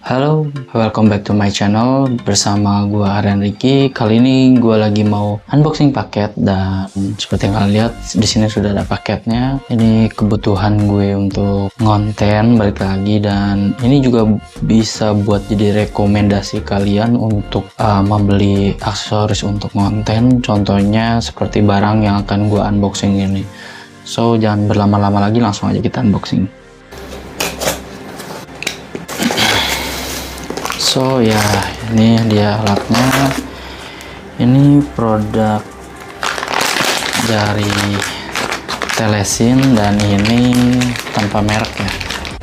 Halo, welcome back to my channel bersama gua Aryan Ricky. Kali ini gua lagi mau unboxing paket dan seperti yang kalian lihat di sini sudah ada paketnya. Ini kebutuhan gue untuk ngonten balik lagi dan ini juga bisa buat jadi rekomendasi kalian untuk membeli aksesoris untuk ngonten. Contohnya seperti barang yang akan gua unboxing ini. So jangan berlama-lama lagi, langsung aja kita unboxing. So ya, ini dia alatnya. Ini produk dari Telesin dan ini tanpa merek ya.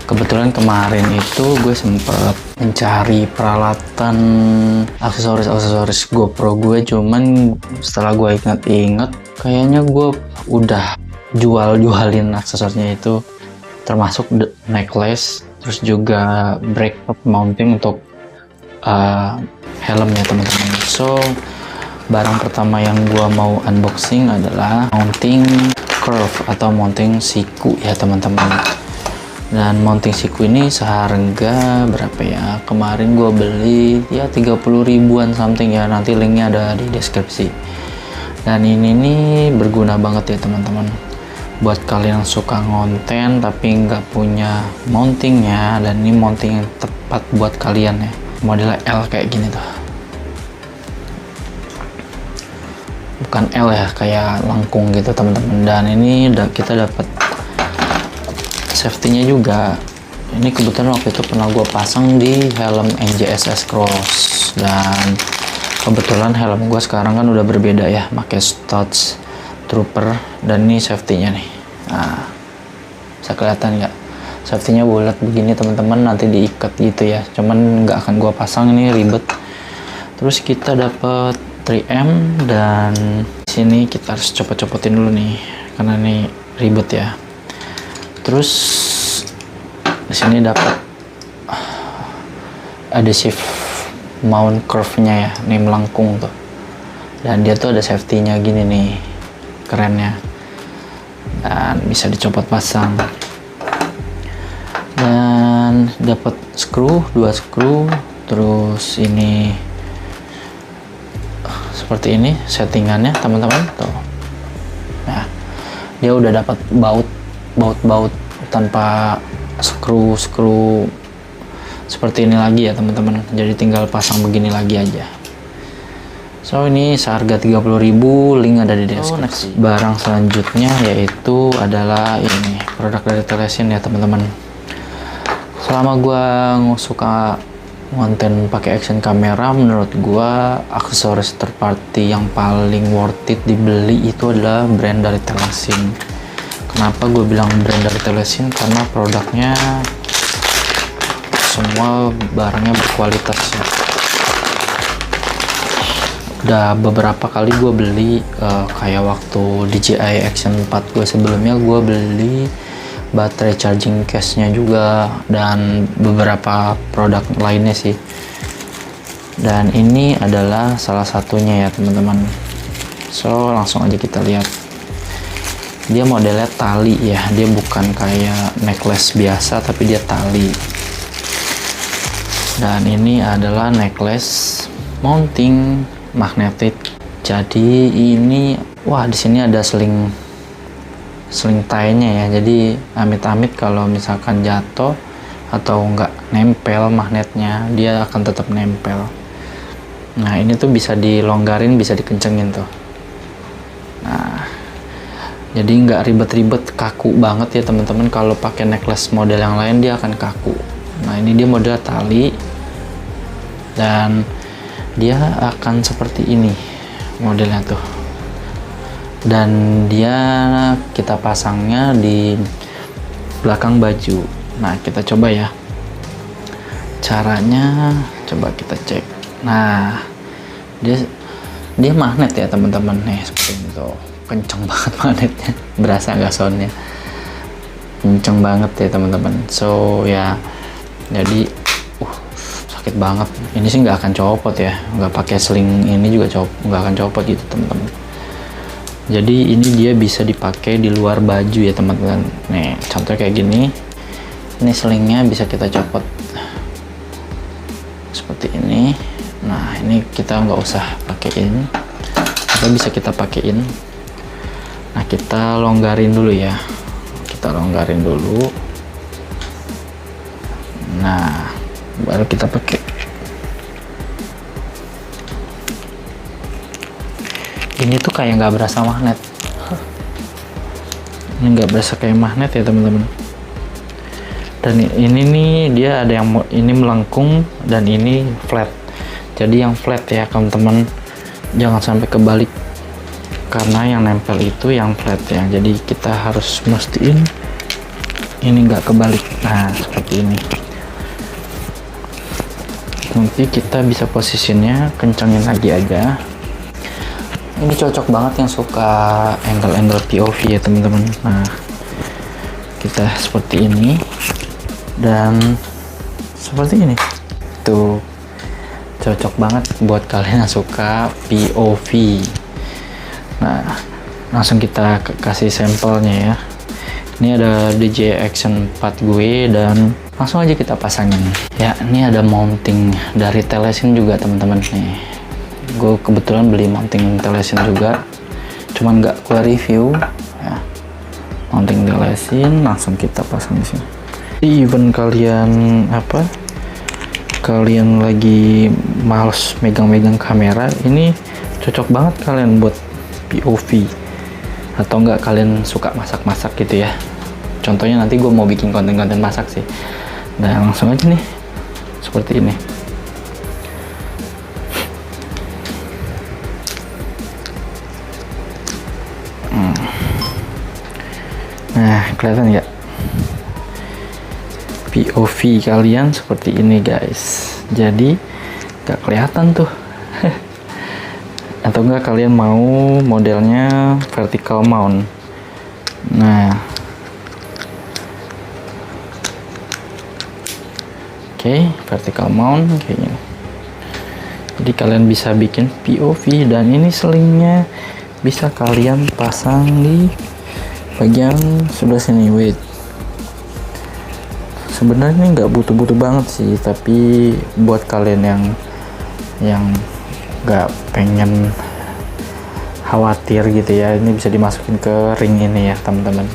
Kebetulan kemarin itu gue sempet mencari peralatan aksesoris GoPro gue, cuman setelah gue ingat-ingat kayaknya gue udah jualin aksesorisnya itu, termasuk necklace, terus juga brake mounting untuk helmnya teman-teman. So barang pertama yang gua mau unboxing adalah mounting curve atau mounting siku ya teman-teman. Dan mounting siku ini seharga berapa ya, kemarin gua beli ya 30 ribuan something ya, nanti linknya ada di deskripsi. Dan ini nih berguna banget ya teman-teman buat kalian yang suka ngonten tapi nggak punya mountingnya, dan ini mounting yang tepat buat kalian ya, modelnya L kayak gini tuh, bukan L ya, kayak lengkung gitu teman-teman. Dan ini kita dapat safety-nya juga. Ini kebetulan waktu itu pernah gue pasang di helm NJSS Cross, dan kebetulan helm gue sekarang kan udah berbeda ya, pakai Stutz Trooper. Dan ini safety-nya nih, nah bisa kelihatan nggak? Safety-nya bulat begini teman-teman, nanti diikat gitu ya, cuman nggak akan gua pasang, ini ribet. Terus kita dapat 3M, dan sini kita harus copot-copotin dulu nih karena ini ribet ya. Terus di sini dapat adhesive mount curve-nya ya, ini melengkung tuh, dan dia tuh ada safety-nya gini nih, kerennya, dan bisa dicopot pasang. Dan dapat dua screw, terus ini seperti ini settingannya teman-teman tuh. Nah, dia udah dapat baut tanpa screw seperti ini lagi ya teman-teman, jadi tinggal pasang begini lagi aja. So ini seharga 30.000, link ada di deskripsi. Barang selanjutnya yaitu adalah ini produk dari Telesin ya teman-teman. Selama gue suka konten pakai action kamera, menurut gue aksesoris third party yang paling worth it dibeli itu adalah brand dari Telesin. Kenapa gue bilang brand dari Telesin? Karena produknya semua barangnya berkualitas ya. Udah beberapa kali gue beli, kayak waktu DJI Action 4 gue sebelumnya, gue beli baterai charging case-nya juga, dan beberapa produk lainnya sih. Dan ini adalah salah satunya ya teman-teman. So langsung aja kita lihat. Dia modelnya tali ya, dia bukan kayak necklace biasa tapi dia tali. Dan ini adalah necklace mounting magnetic. Jadi ini, wah di sini ada sling tie-nya ya, jadi amit-amit kalau misalkan jatuh atau nggak nempel magnetnya, dia akan tetap nempel. Nah ini tuh bisa dilonggarin, bisa dikencengin tuh. Nah jadi nggak ribet-ribet, kaku banget ya teman-teman. Kalau pakai necklace model yang lain dia akan kaku. Nah ini dia model tali, dan dia akan seperti ini modelnya tuh. Dan dia kita pasangnya di belakang baju. Nah kita coba ya caranya, coba kita cek. Nah dia magnet ya teman-teman nih, seperti itu. Kenceng banget magnetnya, berasa nggak soundnya, kenceng banget ya teman-teman. So ya, jadi sakit banget. Ini sih nggak akan copot ya, nggak pakai sling ini juga nggak akan copot gitu teman-teman. Jadi ini dia bisa dipakai di luar baju ya teman-teman. Nih contoh kayak gini, ini selingnya bisa kita copot. seperti ini. Nah, ini kita nggak usah pakein, atau bisa kita pakein. Nah, kita longgarin dulu ya, kita longgarin dulu. Nah, baru kita pakai. Ini tuh kayak nggak berasa magnet. Ini nggak berasa kayak magnet ya teman-teman. Dan ini nih dia ada yang ini melengkung dan ini flat. Jadi yang flat ya teman-teman, jangan sampai kebalik, karena yang nempel itu yang flat ya. Jadi kita harus mastiin ini nggak kebalik. Nah, seperti ini. Nanti kita bisa posisinya kencangin lagi aja. Ini cocok banget yang suka angle-angle POV ya teman-teman. Nah, kita seperti ini dan seperti ini. Tuh, cocok banget buat kalian yang suka POV. Nah, langsung kita kasih sampelnya ya. Ini ada DJI Action 4 gue dan langsung aja kita pasangin. Ya, ini ada mounting dari Telesin juga teman-teman nih. Gue kebetulan beli mounting Telesin juga, cuman nggak gue review ya. Mounting Telesin langsung kita pasang di sini. Even kalian kalian lagi males megang-megang kamera, ini cocok banget kalian buat POV. Atau enggak kalian suka masak-masak gitu ya, contohnya nanti gue mau bikin konten-konten masak sih. Nah, langsung aja nih seperti ini. Nah, kelihatan nggak POV kalian seperti ini guys, jadi nggak kelihatan tuh. Atau enggak kalian mau modelnya vertical mount. Nah, oke, vertical mount kayak gini. Jadi kalian bisa bikin POV, dan ini selingnya bisa kalian pasang di bagian sebelah sini. Wait, sebenarnya nggak butuh-butuh banget sih, tapi buat kalian yang nggak pengen khawatir gitu ya, ini bisa dimasukin ke ring ini ya teman-teman,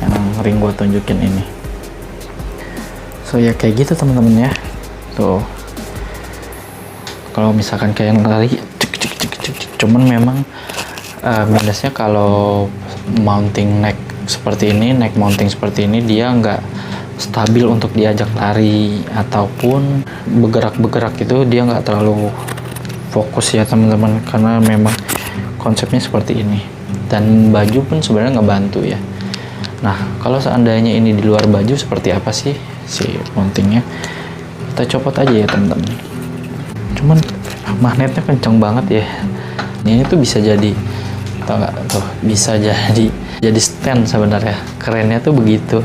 yang ring gua tunjukin ini. So ya kayak gitu teman-teman ya. Tuh, kalau misalkan kayak lari cuman memang minusnya kalau mounting neck seperti ini, neck mounting seperti ini, dia nggak stabil untuk diajak lari ataupun bergerak-bergerak itu, dia nggak terlalu fokus ya teman-teman, karena memang konsepnya seperti ini. Dan baju pun sebenarnya nggak bantu ya. Nah, kalau seandainya ini di luar baju, seperti apa sih si mountingnya? Kita copot aja ya teman-teman. Cuman magnetnya kenceng banget ya. Ini tuh bisa jadi, tau nggak tuh, bisa jadi stand sebenarnya. Kerennya tuh begitu.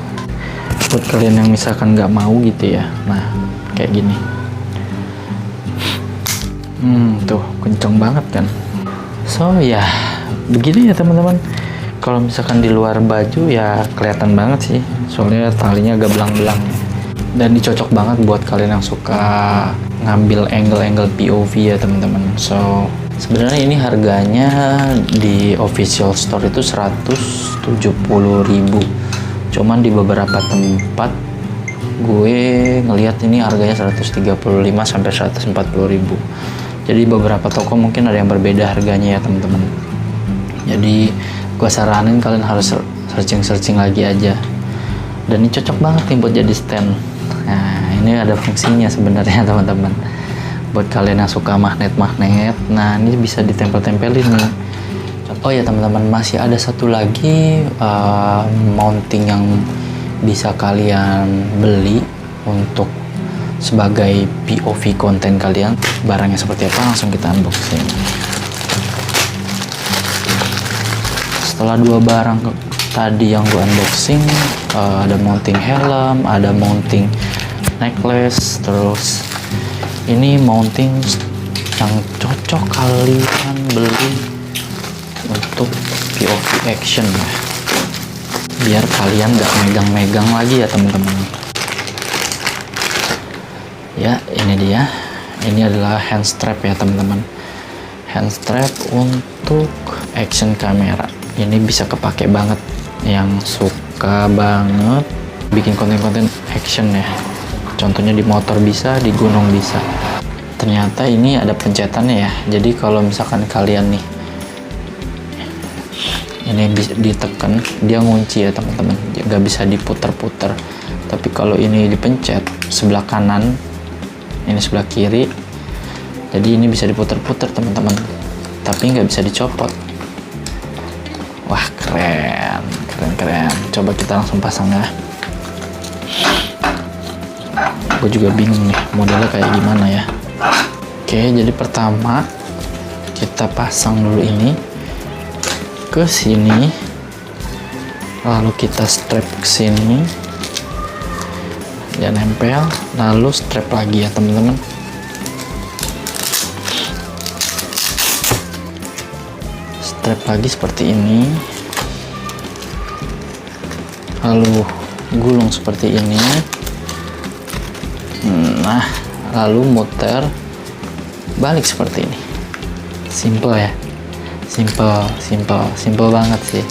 Buat kalian yang misalkan nggak mau gitu ya, nah kayak gini. Tuh kenceng banget kan. So ya begini ya teman-teman. Kalau misalkan di luar baju ya kelihatan banget sih, soalnya talinya agak belang-belang. Dan ini cocok banget buat kalian yang suka ngambil angle-angle POV ya teman-teman. So sebenarnya ini harganya di official store itu 170.000. Cuman di beberapa tempat gue ngelihat ini harganya 135 sampai 140.000. Jadi beberapa toko mungkin ada yang berbeda harganya ya teman-teman. Jadi gue saranin kalian harus searching lagi aja. Dan ini cocok banget nih buat jadi stand. Nah, ini ada fungsinya sebenarnya teman-teman. Buat kalian yang suka magnet-magnet, nah ini bisa ditempel-tempelin nih. Oh ya teman-teman, masih ada satu lagi mounting yang bisa kalian beli untuk sebagai POV konten kalian. Barangnya seperti apa, langsung kita unboxing. Setelah dua barang tadi yang gue unboxing, ada mounting helm, ada mounting necklace, terus ini mounting yang cocok kalian beli untuk POV action ya, biar kalian nggak megang-megang lagi ya teman-teman. Ya ini dia ini adalah hand strap ya teman-teman. Hand strap untuk action camera. Ini bisa kepake banget yang suka banget bikin konten-konten action ya. Contohnya di motor bisa, di gunung bisa. Ternyata ini ada pencetannya ya. Jadi kalau misalkan kalian nih ini bisa ditekan, dia ngunci ya teman-teman, nggak bisa diputar-putar. Tapi kalau ini dipencet sebelah kanan, ini sebelah kiri, jadi ini bisa diputar-putar teman-teman, tapi nggak bisa dicopot. Wah, keren, keren, keren. Coba kita langsung pasang ya. Gue juga bingung nih modelnya kayak gimana ya. Oke, jadi pertama kita pasang dulu ini ke sini, lalu kita strap ke sini, dia nempel, lalu strap lagi ya teman-teman. Strap lagi seperti ini, lalu gulung seperti ini. Nah, lalu muter balik seperti ini. Simple ya. Simple banget sih.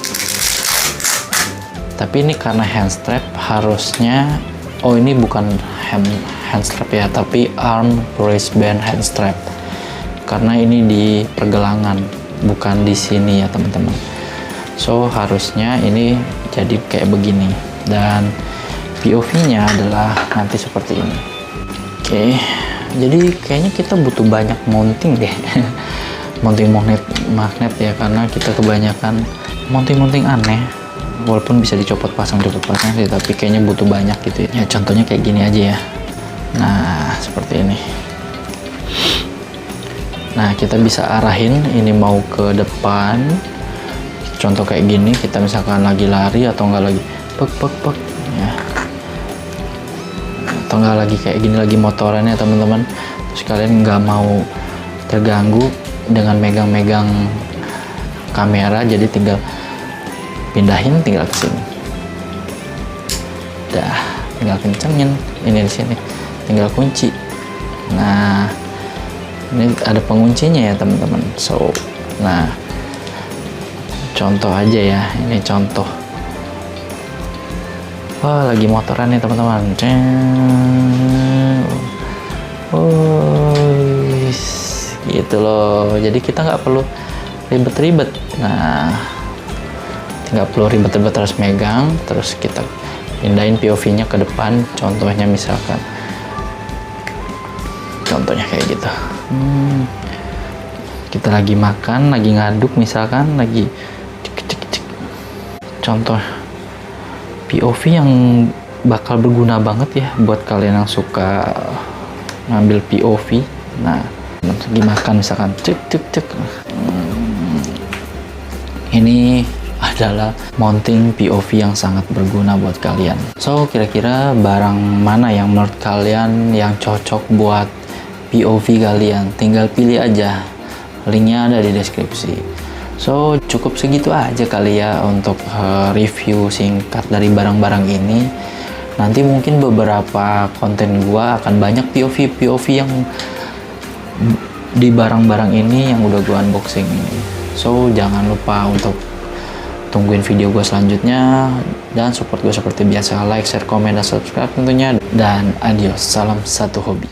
Tapi ini karena hand strap harusnya, oh ini bukan hand strap ya, tapi arm wristband hand strap. Karena ini di pergelangan, bukan di sini ya teman-teman. So harusnya ini jadi kayak begini, dan POV-nya adalah nanti seperti ini. Oke, jadi kayaknya kita butuh banyak mounting deh. Mounting magnet ya, karena kita kebanyakan mounting aneh, walaupun bisa dicopot pasang sih, tapi kayaknya butuh banyak gitu ya. Contohnya kayak gini aja ya. Nah, seperti ini. Nah, kita bisa arahin ini mau ke depan. Contoh kayak gini, kita misalkan lagi lari atau enggak lagi pek ya. Atau enggak lagi kayak gini, lagi motoran ya teman-teman. Terus kalian nggak mau terganggu dengan megang-megang kamera, jadi tinggal pindahin, tinggal ke sini. Dah, tinggal kencengin ini di sini, tinggal kunci. Nah, ini ada penguncinya ya teman-teman. So, nah, contoh aja ya, ini contoh. Wah, lagi motoran nih teman-teman. Gitu loh, jadi kita nggak perlu ribet-ribet. Nah, nggak perlu ribet-ribet harus megang, terus kita pindahin POV-nya ke depan. Contohnya misalkan, contohnya kayak gitu. Kita lagi makan, lagi ngaduk misalkan, lagi cek. Contoh POV yang bakal berguna banget ya buat kalian yang suka ngambil POV. Nah, lagi makan misalkan, cek. Ini adalah mounting POV yang sangat berguna buat kalian. So, kira-kira barang mana yang menurut kalian yang cocok buat POV kalian? Tinggal pilih aja, linknya ada di deskripsi. So, cukup segitu aja kali ya untuk review singkat dari barang-barang ini. Nanti mungkin beberapa konten gua akan banyak POV yang di barang-barang ini yang udah gua unboxing. So, jangan lupa untuk tungguin video gue selanjutnya, dan support gue seperti biasa, like, share, komen, dan subscribe tentunya. Dan adios, salam satu hobi.